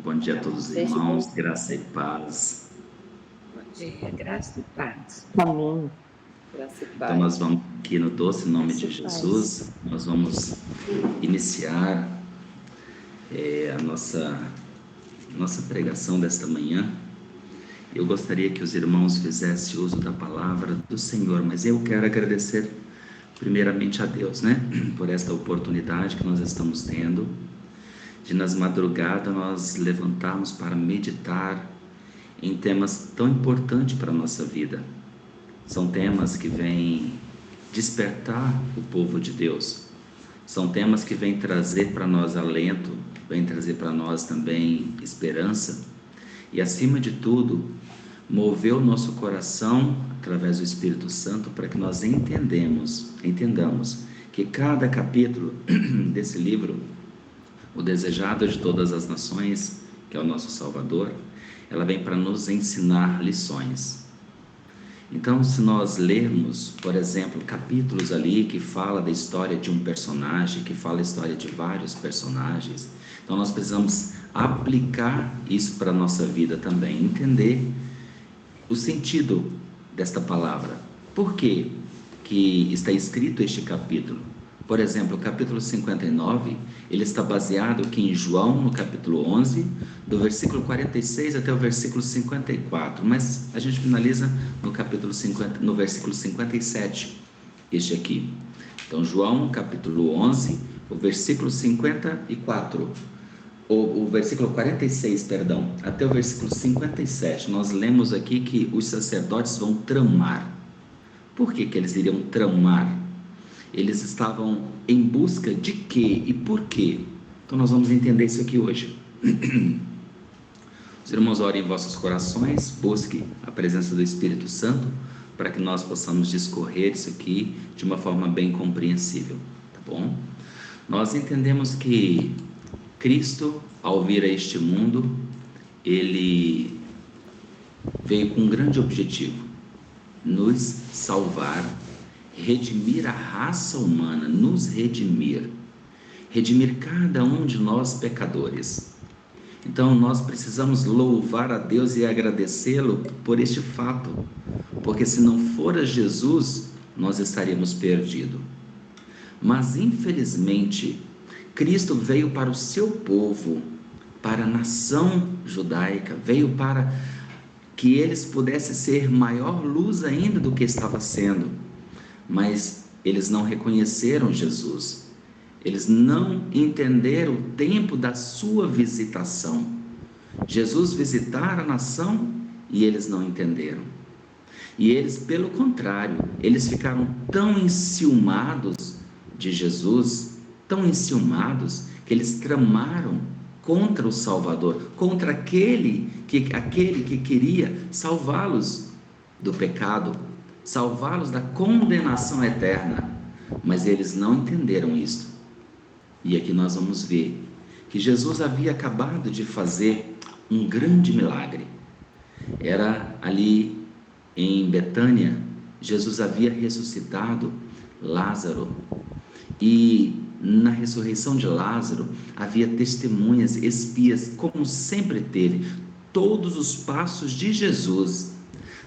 Bom dia a todos os irmãos, graça e paz. Bom dia, graça e paz. Amém. Graça e paz. Então nós vamos aqui no doce nome Graça de e paz. Jesus, nós vamos iniciar a nossa pregação desta manhã. Eu gostaria que os irmãos fizessem uso da palavra do Senhor, mas eu quero agradecer primeiramente a Deus, por esta oportunidade que nós estamos tendo, de nas madrugadas nós levantarmos para meditar em temas tão importantes para a nossa vida. São temas que vêm despertar o povo de Deus, são temas que vêm trazer para nós alento, vêm trazer para nós também esperança e, acima de tudo, mover o nosso coração através do Espírito Santo para que nós entendamos que cada capítulo desse livro, o desejado de todas as nações, que é o nosso Salvador, ela vem para nos ensinar lições. Então, se nós lermos, por exemplo, capítulos ali que fala da história de um personagem, que fala a história de vários personagens, então nós precisamos aplicar isso para a nossa vida também, entender o sentido desta palavra. Por que está escrito este capítulo? Por exemplo, o capítulo 59, ele está baseado aqui em João, no capítulo 11, do versículo 46 até o versículo 54, mas a gente finaliza no versículo 57, este aqui. Então, João, capítulo 11, o versículo 54, o versículo 46, perdão, até o versículo 57, nós lemos aqui que os sacerdotes vão tramar. Por que eles iriam tramar? Eles estavam em busca de quê e por quê? Então nós vamos entender isso aqui hoje. Os irmãos, orem em vossos corações, busque a presença do Espírito Santo para que nós possamos discorrer isso aqui de uma forma bem compreensível, tá bom? Nós entendemos que Cristo, ao vir a este mundo, ele veio com um grande objetivo: nos salvar, redimir a raça humana, nos redimir cada um de nós pecadores. Então nós precisamos louvar a Deus e agradecê-lo por este fato, porque se não fora Jesus, nós estaríamos perdidos. Mas infelizmente, Cristo veio para o seu povo, para a nação judaica, veio para que eles pudessem ser maior luz ainda do que estava sendo. Mas eles não reconheceram Jesus, eles não entenderam o tempo da sua visitação. Jesus visitar a nação e eles não entenderam. E eles, pelo contrário, eles ficaram tão enciumados de Jesus, tão enciumados, que eles tramaram contra o Salvador, contra aquele que queria salvá-los do pecado, salvá-los da condenação eterna. Mas eles não entenderam isto. E aqui nós vamos ver que Jesus havia acabado de fazer um grande milagre. Era ali em Betânia, Jesus havia ressuscitado Lázaro, e na ressurreição de Lázaro havia testemunhas, espias, como sempre teve. Todos os passos de Jesus,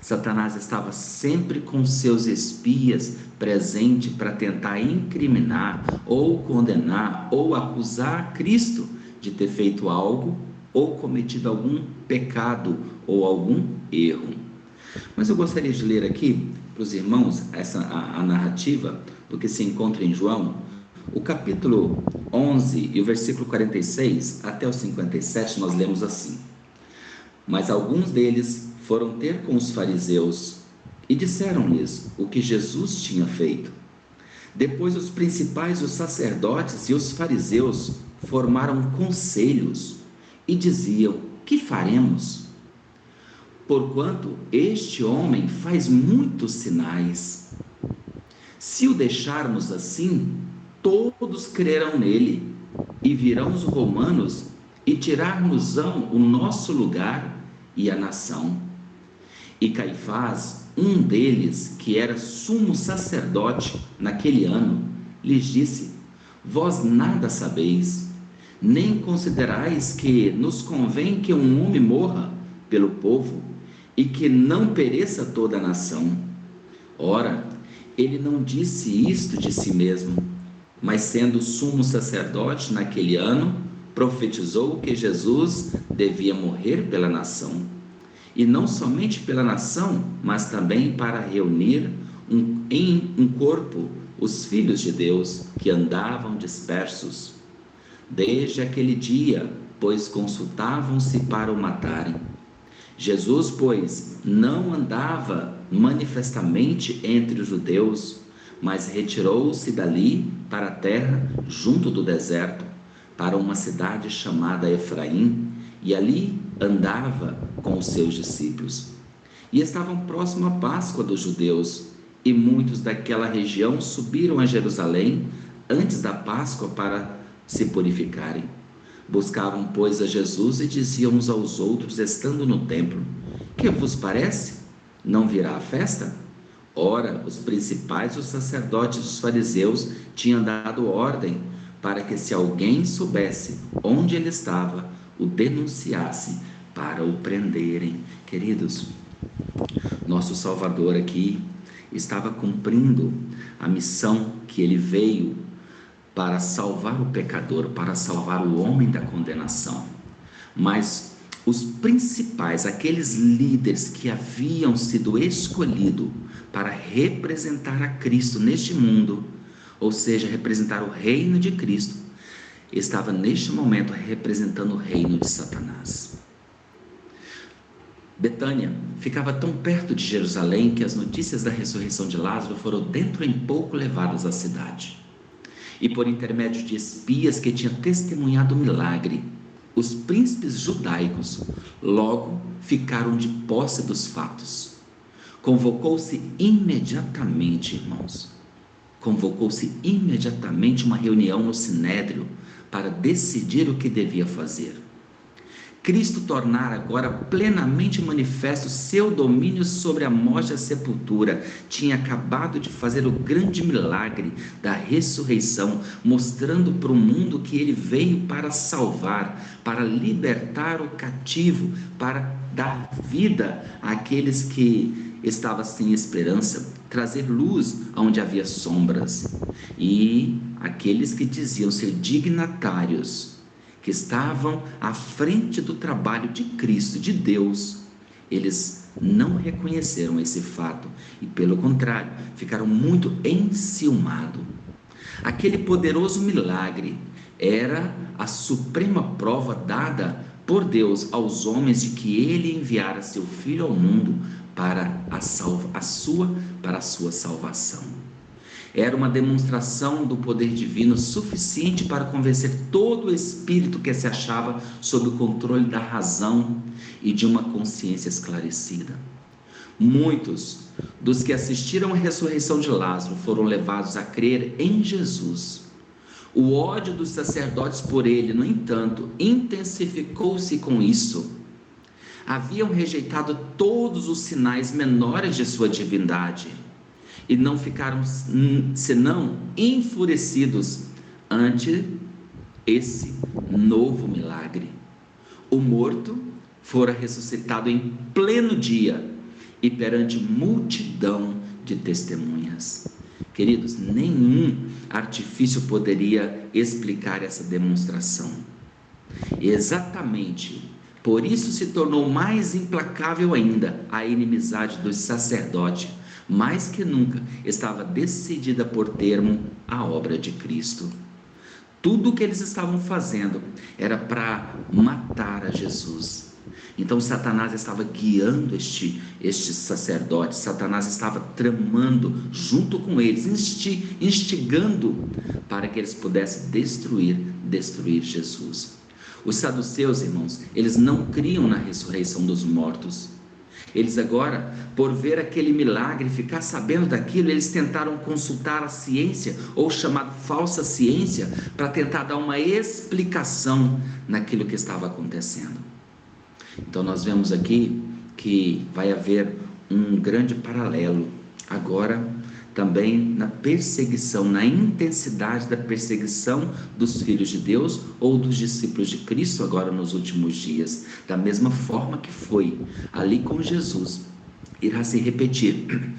Satanás estava sempre com seus espias presente para tentar incriminar, ou condenar, ou acusar Cristo de ter feito algo, ou cometido algum pecado, ou algum erro. Mas eu gostaria de ler aqui para os irmãos a narrativa do que se encontra em João, o capítulo 11 e o versículo 46 até o 57, nós lemos assim: Mas alguns deles foram ter com os fariseus e disseram-lhes o que Jesus tinha feito. Depois os principais, os sacerdotes e os fariseus formaram conselhos e diziam: que faremos? Porquanto este homem faz muitos sinais. Se o deixarmos assim, todos crerão nele, e virão os romanos e tirar-nos-ão o nosso lugar e a nação. E Caifás, um deles, que era sumo sacerdote naquele ano, lhes disse: vós nada sabeis, Nem considerais que nos convém que um homem morra pelo povo e que não pereça toda a nação? Ora, ele não disse isto de si mesmo, mas sendo sumo sacerdote naquele ano, profetizou que Jesus devia morrer pela nação. E não somente pela nação, mas também para reunir em um corpo os filhos de Deus que andavam dispersos. Desde aquele dia, pois consultavam-se para o matarem. Jesus, pois, não andava manifestamente entre os judeus, mas retirou-se dali para a terra junto do deserto, para uma cidade chamada Efraim, e ali andava com os seus discípulos. E estavam próximo à Páscoa dos judeus, e muitos daquela região subiram a Jerusalém antes da Páscoa para se purificarem. Buscavam, pois, a Jesus e diziam uns aos outros, estando no templo: que vos parece? Não virá a festa? Ora, os principais, os sacerdotes e os fariseus tinham dado ordem para que, se alguém soubesse onde ele estava, o denunciasse para o prenderem. Queridos, nosso Salvador aqui estava cumprindo a missão que ele veio para salvar o pecador, para salvar o homem da condenação. Mas os principais, aqueles líderes que haviam sido escolhidos para representar a Cristo neste mundo, ou seja, representar o reino de Cristo, estava neste momento representando o reino de Satanás. Betânia ficava tão perto de Jerusalém que as notícias da ressurreição de Lázaro foram dentro em pouco levadas à cidade. E por intermédio de espias que tinham testemunhado o milagre, os príncipes judaicos logo ficaram de posse dos fatos. Convocou-se imediatamente, irmãos, uma reunião no Sinédrio para decidir o que devia fazer. Cristo tornara agora plenamente manifesto seu domínio sobre a morte e a sepultura. Tinha acabado de fazer o grande milagre da ressurreição, mostrando para o mundo que ele veio para salvar, para libertar o cativo, para dar vida àqueles que estavam sem esperança, trazer luz onde havia sombras. E aqueles que diziam ser dignatários, que estavam à frente do trabalho de Cristo, de Deus, eles não reconheceram esse fato e, pelo contrário, ficaram muito enciumados. Aquele poderoso milagre era a suprema prova dada por Deus aos homens de que ele enviara seu Filho ao mundo para a sua salvação. Era uma demonstração do poder divino suficiente para convencer todo o espírito que se achava sob o controle da razão e de uma consciência esclarecida. Muitos dos que assistiram à ressurreição de Lázaro foram levados a crer em Jesus. O ódio dos sacerdotes por ele, no entanto, intensificou-se com isso. Haviam rejeitado todos os sinais menores de sua divindade e não ficaram senão enfurecidos ante esse novo milagre. O morto fora ressuscitado em pleno dia e perante multidão de testemunhas. Queridos, nenhum artifício poderia explicar essa demonstração. Exatamente por isso se tornou mais implacável ainda a inimizade dos sacerdotes. Mais que nunca estava decidida por termo a obra de Cristo. Tudo o que eles estavam fazendo era para matar a Jesus. Então Satanás estava guiando estes sacerdotes, Satanás estava tramando junto com eles, instigando para que eles pudessem destruir Jesus. Os saduceus, irmãos, eles não criam na ressurreição dos mortos. Eles agora, por ver aquele milagre, ficar sabendo daquilo, eles tentaram consultar a ciência, ou chamada falsa ciência, para tentar dar uma explicação naquilo que estava acontecendo. Então nós vemos aqui que vai haver um grande paralelo agora também na perseguição, na intensidade da perseguição dos filhos de Deus ou dos discípulos de Cristo agora nos últimos dias. Da mesma forma que foi ali com Jesus, irá se repetir.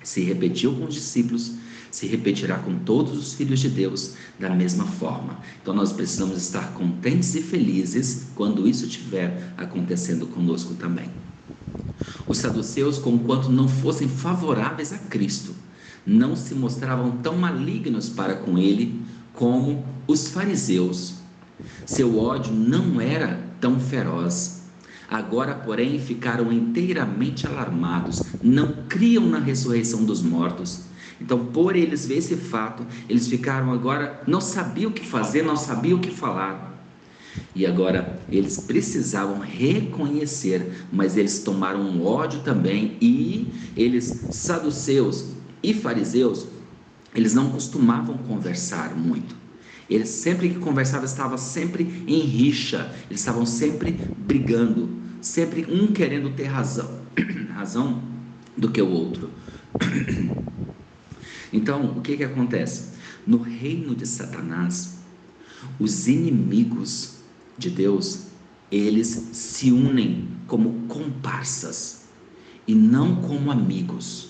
Se repetiu com os discípulos, se repetirá com todos os filhos de Deus da mesma forma. Então nós precisamos estar contentes e felizes quando isso estiver acontecendo conosco também. Os saduceus, conquanto não fossem favoráveis a Cristo, não se mostravam tão malignos para com ele como os fariseus. Seu ódio não era tão feroz. Agora, porém, ficaram inteiramente alarmados, não criam na ressurreição dos mortos. Então, por eles ver esse fato, eles ficaram agora, não sabiam o que fazer, não sabiam o que falar. E agora eles precisavam reconhecer, mas eles tomaram um ódio também. E eles, saduceus e fariseus, eles não costumavam conversar muito. Eles sempre que conversavam estavam sempre em rixa, eles estavam sempre brigando, sempre um querendo ter razão do que o outro. Então, o que acontece? No reino de Satanás, os inimigos de Deus, eles se unem como comparsas e não como amigos.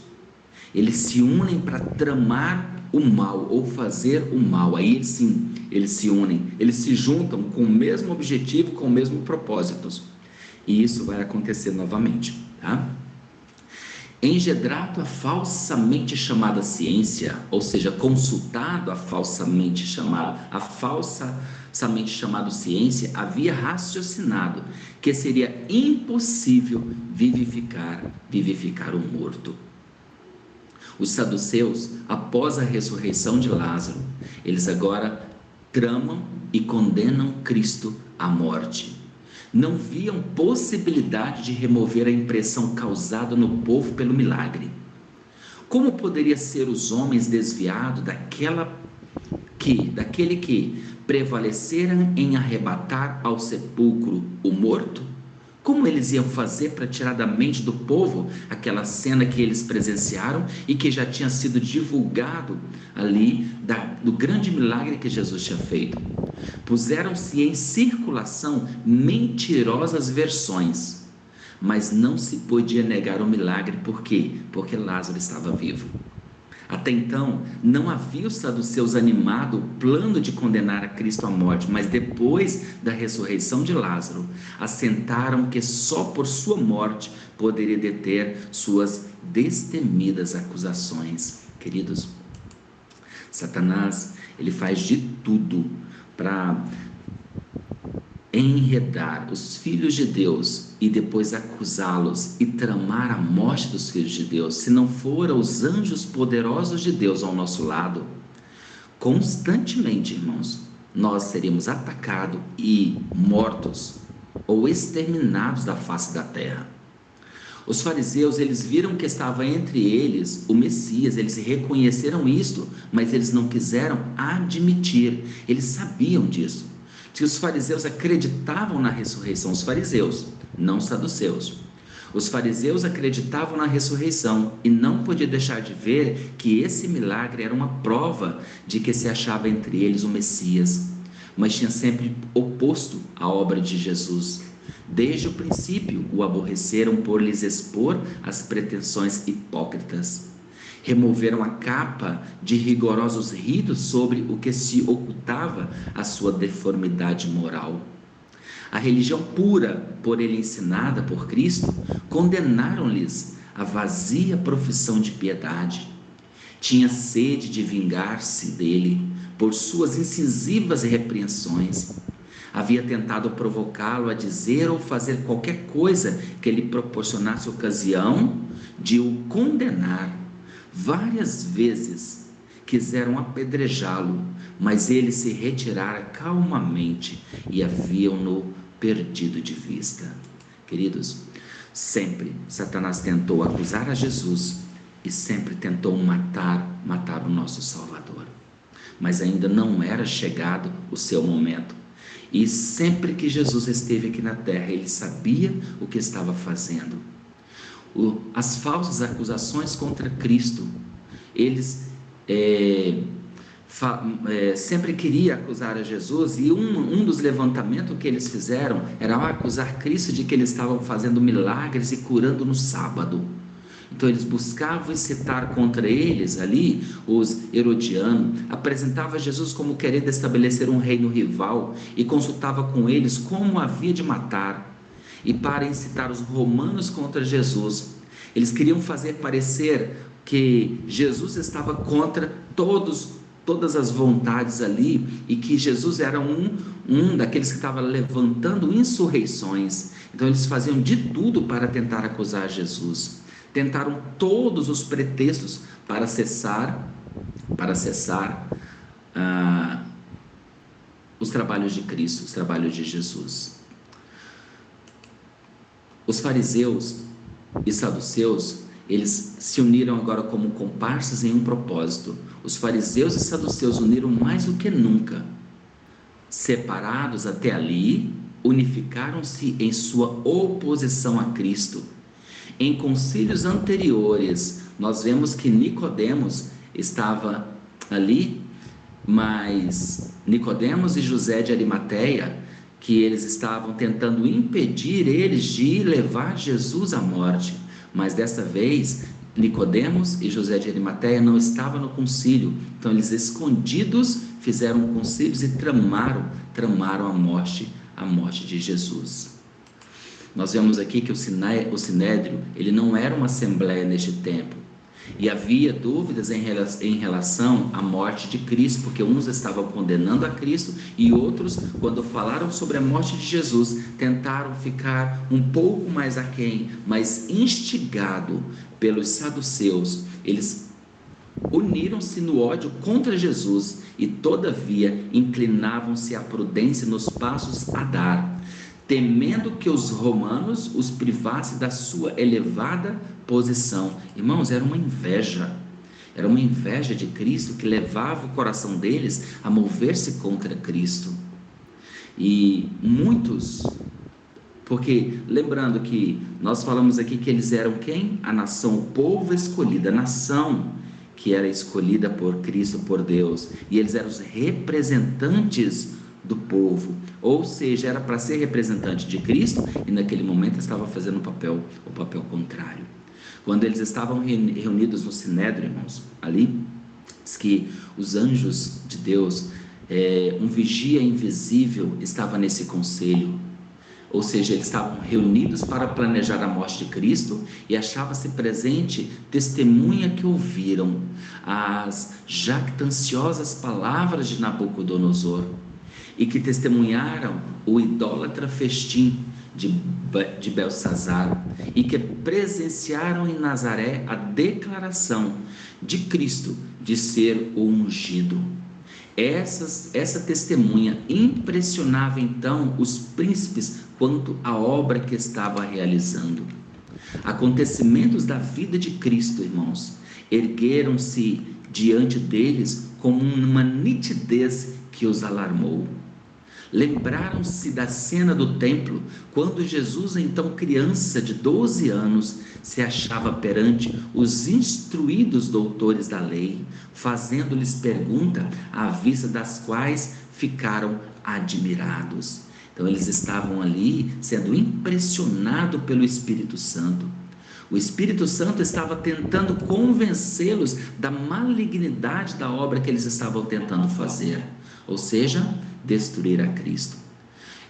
Eles se unem para tramar o mal ou fazer o mal. Aí sim, eles se unem, eles se juntam com o mesmo objetivo, com o mesmo propósito. E isso vai acontecer novamente, tá? Engedrado a falsamente chamada ciência, ou seja, consultado a falsamente chamado ciência, havia raciocinado que seria impossível vivificar o morto. Os saduceus, após a ressurreição de Lázaro, eles agora tramam e condenam Cristo à morte. Não viam possibilidade de remover a impressão causada no povo pelo milagre. Como poderia ser os homens desviados daquele que prevaleceram em arrebatar ao sepulcro o morto? Como eles iam fazer para tirar da mente do povo aquela cena que eles presenciaram e que já tinha sido divulgado ali do grande milagre que Jesus tinha feito? Puseram-se em circulação mentirosas versões, mas não se podia negar o milagre. Por quê? Porque Lázaro estava vivo. Até então, não havia os saduceus animado o plano de condenar a Cristo à morte, mas depois da ressurreição de Lázaro, assentaram que só por sua morte poderia deter suas destemidas acusações. Queridos, Satanás, ele faz de tudo para enredar os filhos de Deus e depois acusá-los e tramar a morte dos filhos de Deus. Se não foram os anjos poderosos de Deus ao nosso lado, constantemente, irmãos, nós seríamos atacados e mortos ou exterminados da face da terra. Os fariseus, eles viram que estava entre eles o Messias, eles reconheceram isto, mas eles não quiseram admitir. Eles sabiam disso. Que os fariseus acreditavam na ressurreição, os fariseus, não os saduceus. Os fariseus acreditavam na ressurreição e não podia deixar de ver que esse milagre era uma prova de que se achava entre eles o Messias, mas tinha sempre oposto à obra de Jesus. Desde o princípio o aborreceram por lhes expor as pretensões hipócritas. Removeram a capa de rigorosos ritos sobre o que se ocultava a sua deformidade moral. A religião pura, por ele ensinada por Cristo, condenaram-lhes a vazia profissão de piedade. Tinha sede de vingar-se dele por suas incisivas repreensões. Havia tentado provocá-lo a dizer ou fazer qualquer coisa que lhe proporcionasse ocasião de o condenar. Várias vezes quiseram apedrejá-lo, mas ele se retirara calmamente e haviam-no perdido de vista. Queridos, sempre Satanás tentou acusar a Jesus e sempre tentou matar o nosso Salvador. Mas ainda não era chegado o seu momento. E sempre que Jesus esteve aqui na terra, ele sabia o que estava fazendo. As falsas acusações contra Cristo eles sempre queriam acusar a Jesus, e um dos levantamentos que eles fizeram era acusar Cristo de que eles estavam fazendo milagres e curando no sábado. Então eles buscavam incitar contra eles ali, os herodianos, apresentava Jesus como querendo estabelecer um reino rival e consultava com eles como havia de matar, e para incitar os romanos contra Jesus. Eles queriam fazer parecer que Jesus estava contra todas as vontades ali, e que Jesus era um daqueles que estava levantando insurreições. Então eles faziam de tudo para tentar acusar Jesus. Tentaram todos os pretextos para cessar os trabalhos de Cristo, os trabalhos de Jesus. Os fariseus e saduceus, eles se uniram agora como comparsas em um propósito. Os fariseus e saduceus uniram mais do que nunca. Separados até ali, unificaram-se em sua oposição a Cristo. Em concílios anteriores, nós vemos que Nicodemos estava ali, mas Nicodemos e José de Arimateia, que eles estavam tentando impedir eles de levar Jesus à morte. Mas dessa vez, Nicodemos e José de Arimateia não estavam no concílio. Então eles escondidos fizeram concílios e tramaram a morte de Jesus. Nós vemos aqui que o Sinédrio, ele não era uma assembleia neste tempo, e havia dúvidas em relação à morte de Cristo, porque uns estavam condenando a Cristo, e outros, quando falaram sobre a morte de Jesus, tentaram ficar um pouco mais aquém, mas instigado pelos saduceus, eles uniram-se no ódio contra Jesus, e todavia inclinavam-se à prudência nos passos a dar, temendo que os romanos os privassem da sua elevada posição. Irmãos, era uma inveja de Cristo que levava o coração deles a mover-se contra Cristo. E muitos, porque lembrando que nós falamos aqui que eles eram quem? A nação, o povo escolhido, a nação que era escolhida por Cristo, por Deus, e eles eram os representantes do povo, ou seja, era para ser representante de Cristo, e naquele momento estava fazendo o papel contrário. Quando eles estavam reunidos no Sinédrio, irmãos, ali, diz que os anjos de Deus, um vigia invisível estava nesse conselho, ou seja, eles estavam reunidos para planejar a morte de Cristo, e achava-se presente testemunha que ouviram as jactanciosas palavras de Nabucodonosor, e que testemunharam o idólatra festim de Belsazar, e que presenciaram em Nazaré a declaração de Cristo de ser o ungido. Essa testemunha impressionava então os príncipes quanto à obra que estava realizando. Acontecimentos da vida de Cristo, irmãos, ergueram-se diante deles com uma nitidez que os alarmou. Lembraram-se da cena do templo, quando Jesus, então criança de 12 anos, se achava perante os instruídos doutores da lei, fazendo-lhes pergunta, à vista das quais ficaram admirados. Então eles estavam ali sendo impressionados pelo Espírito Santo. O Espírito Santo estava tentando convencê-los da malignidade da obra que eles estavam tentando fazer, ou seja, destruir a Cristo.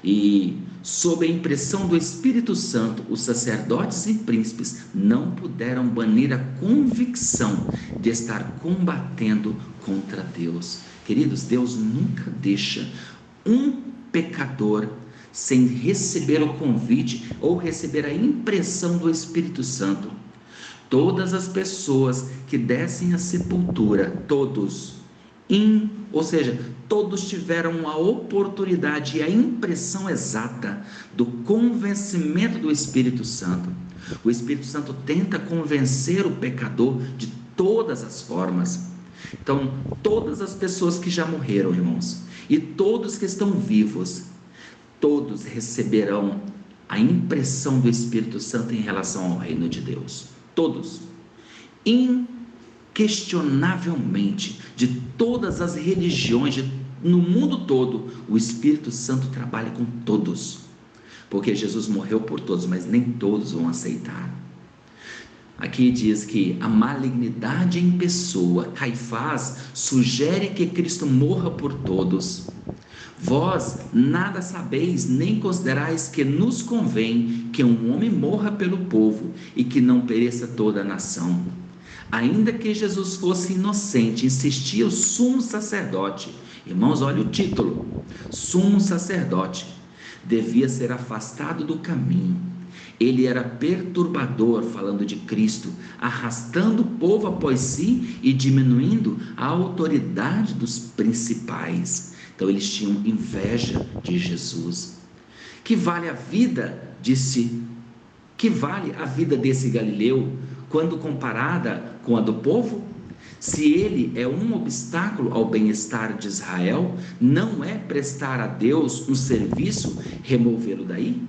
E sob a impressão do Espírito Santo, os sacerdotes e príncipes não puderam banir a convicção de estar combatendo contra Deus. Queridos, Deus nunca deixa um pecador sem receber o convite ou receber a impressão do Espírito Santo. Todas as pessoas que descem à sepultura, todos tiveram a oportunidade e a impressão exata do convencimento do Espírito Santo. O Espírito Santo tenta convencer o pecador de todas as formas. Então, todas as pessoas que já morreram, irmãos, e todos que estão vivos, todos receberão a impressão do Espírito Santo em relação ao reino de Deus. Todos. questionavelmente, de todas as religiões, no mundo todo, o Espírito Santo trabalha com todos, porque Jesus morreu por todos, mas nem todos vão aceitar. Aqui diz que a malignidade em pessoa, Caifás, sugere que Cristo morra por todos. Vós nada sabeis, nem considerais que nos convém que um homem morra pelo povo e que não pereça toda a nação. Ainda que Jesus fosse inocente, insistia o sumo sacerdote. Irmãos, olha o título: sumo sacerdote. Devia ser afastado do caminho. Ele era perturbador, falando de Cristo, arrastando o povo após si e diminuindo a autoridade dos principais. Então eles tinham inveja de Jesus. Que vale a vida desse Galileu quando comparada com a do povo? Se ele é um obstáculo ao bem-estar de Israel, não é prestar a Deus um serviço removê-lo daí?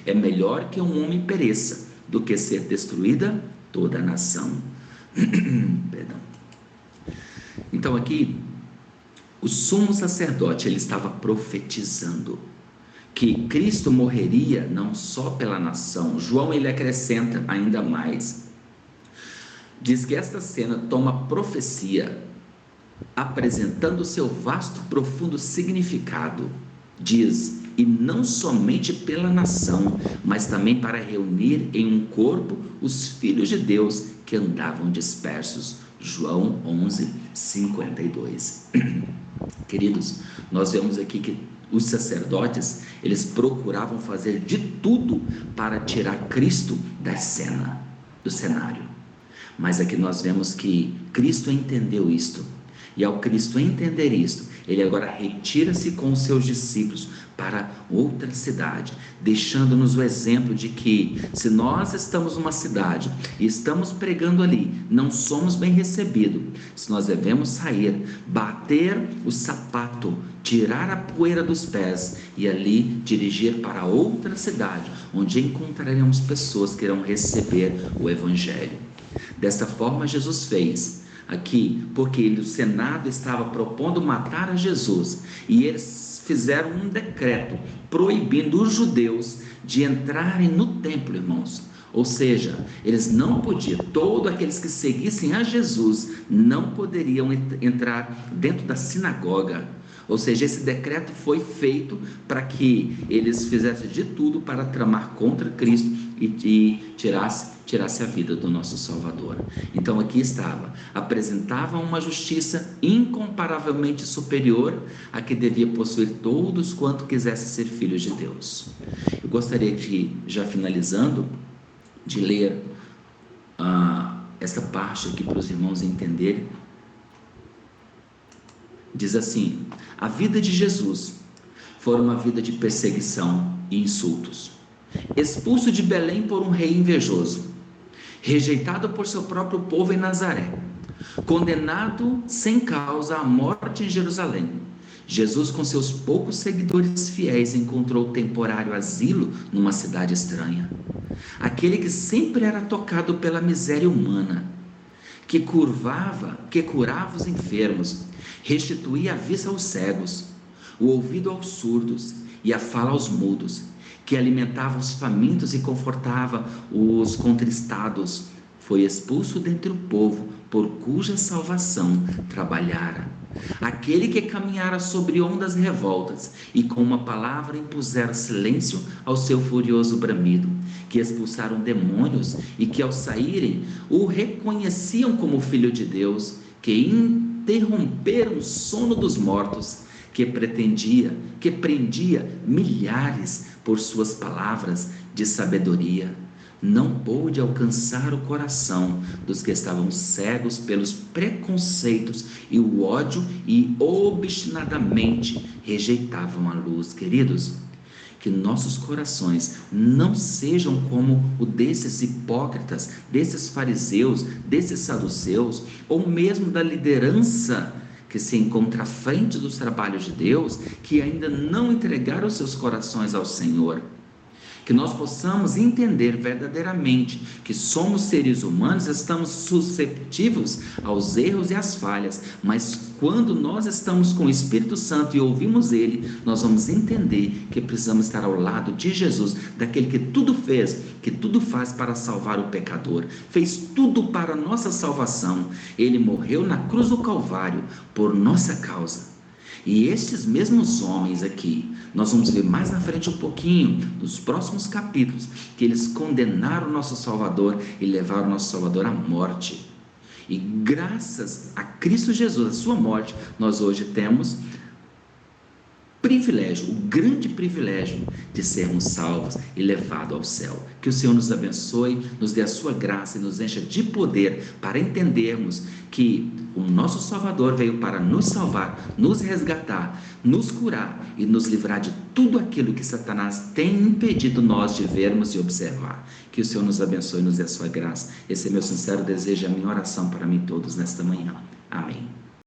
É melhor que um homem pereça do que ser destruída toda a nação. Perdão. Então aqui, o sumo sacerdote, ele estava profetizando que Cristo morreria não só pela nação. João, ele acrescenta ainda mais. Diz que esta cena toma profecia, apresentando seu vasto, profundo significado. Diz: e não somente pela nação, mas também para reunir em um corpo os filhos de Deus que andavam dispersos. João 11:52. Queridos, nós vemos aqui que os sacerdotes, eles procuravam fazer de tudo para tirar Cristo da cena, do cenário. Mas aqui nós vemos que Cristo entendeu isto. E ao Cristo entender isto, ele agora retira-se com os seus discípulos para outra cidade, deixando-nos o exemplo de que, se nós estamos numa cidade e estamos pregando ali, não somos bem recebidos, se nós devemos sair, bater o sapato, tirar a poeira dos pés e ali dirigir para outra cidade, onde encontraremos pessoas que irão receber o Evangelho. Desta forma Jesus fez aqui, porque o Senado estava propondo matar a Jesus, e eles fizeram um decreto proibindo os judeus de entrarem no templo, irmãos. Ou seja, eles não podiam, todos aqueles que seguissem a Jesus não poderiam entrar dentro da sinagoga. Ou seja, esse decreto foi feito para que eles fizessem de tudo para tramar contra Cristo e tirasse a vida do nosso Salvador. Então aqui estava, apresentavam uma justiça incomparavelmente superior a que devia possuir todos quanto quisessem ser filhos de Deus. Eu gostaria de, já finalizando, de ler essa parte aqui para os irmãos entenderem. Diz assim: a vida de Jesus foi uma vida de perseguição e insultos. Expulso de Belém por um rei invejoso, rejeitado por seu próprio povo em Nazaré, condenado sem causa à morte em Jerusalém, Jesus, com seus poucos seguidores fiéis, encontrou temporário asilo numa cidade estranha. Aquele que sempre era tocado pela miséria humana, que curava os enfermos, restituía a vista aos cegos, o ouvido aos surdos e a fala aos mudos, que alimentava os famintos e confortava os contristados, foi expulso dentre o povo, por cuja salvação trabalhara. Aquele que caminhara sobre ondas revoltas e com uma palavra impusera silêncio ao seu furioso bramido, que expulsaram demônios e que ao saírem o reconheciam como filho de Deus, que interromperam o sono dos mortos, que prendia milhares por suas palavras de sabedoria. Não pôde alcançar o coração dos que estavam cegos pelos preconceitos e o ódio e obstinadamente rejeitavam a luz. Queridos, que nossos corações não sejam como o desses hipócritas, desses fariseus, desses saduceus, ou mesmo da liderança que se encontra à frente dos trabalhos de Deus, que ainda não entregaram seus corações ao Senhor. Que nós possamos entender verdadeiramente que somos seres humanos, estamos suscetíveis aos erros e às falhas, mas quando nós estamos com o Espírito Santo e ouvimos Ele, nós vamos entender que precisamos estar ao lado de Jesus, daquele que tudo fez, que tudo faz para salvar o pecador, fez tudo para a nossa salvação. Ele morreu na cruz do Calvário por nossa causa. E estes mesmos homens aqui, nós vamos ver mais na frente um pouquinho, nos próximos capítulos, que eles condenaram o nosso Salvador e levaram o nosso Salvador à morte. E graças a Cristo Jesus, a sua morte, nós hoje temos privilégio, o grande privilégio de sermos salvos e levados ao céu. Que o Senhor nos abençoe, nos dê a sua graça e nos encha de poder para entendermos que o nosso Salvador veio para nos salvar, nos resgatar, nos curar e nos livrar de tudo aquilo que Satanás tem impedido nós de vermos e observar. Que o Senhor nos abençoe e nos dê a sua graça. Esse é meu sincero desejo, a minha oração para mim todos nesta manhã. Amém.